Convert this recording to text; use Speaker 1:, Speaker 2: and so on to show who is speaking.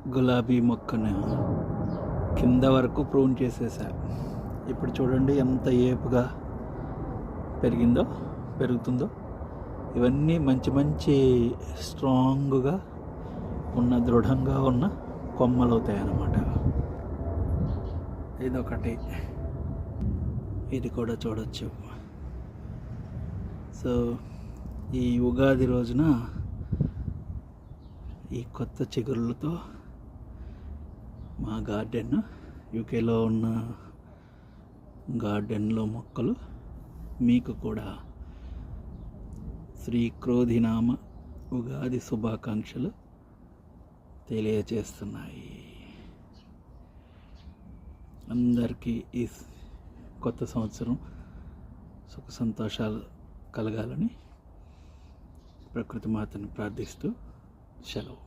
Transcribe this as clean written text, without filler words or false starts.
Speaker 1: గులాబీ మొక్కను కింద వరకు ప్రూన్ చేసేసా. ఇప్పుడు చూడండి ఎంత ఏపుగా పెరుగుతుందో. ఇవన్నీ మంచి మంచి స్ట్రాంగ్గా ఉన్న దృఢంగా ఉన్న కొమ్మలు అవుతాయి అన్నమాట. ఇదొకటి, ఇది కూడా చూడొచ్చు. సో ఈ ఉగాది రోజున ఈ కొత్త చిగురులతో మా గార్డెన్, యూకేలో ఉన్న గార్డెన్లో మొక్కలు మీకు కూడా శ్రీ క్రోధినామ ఉగాది శుభాకాంక్షలు తెలియచేస్తున్నాయి. అందరికీ ఈ కొత్త సంవత్సరం సుఖ సంతోషాలు కలగాలని ప్రకృతి మాతను ప్రార్థిస్తూ సెలవు.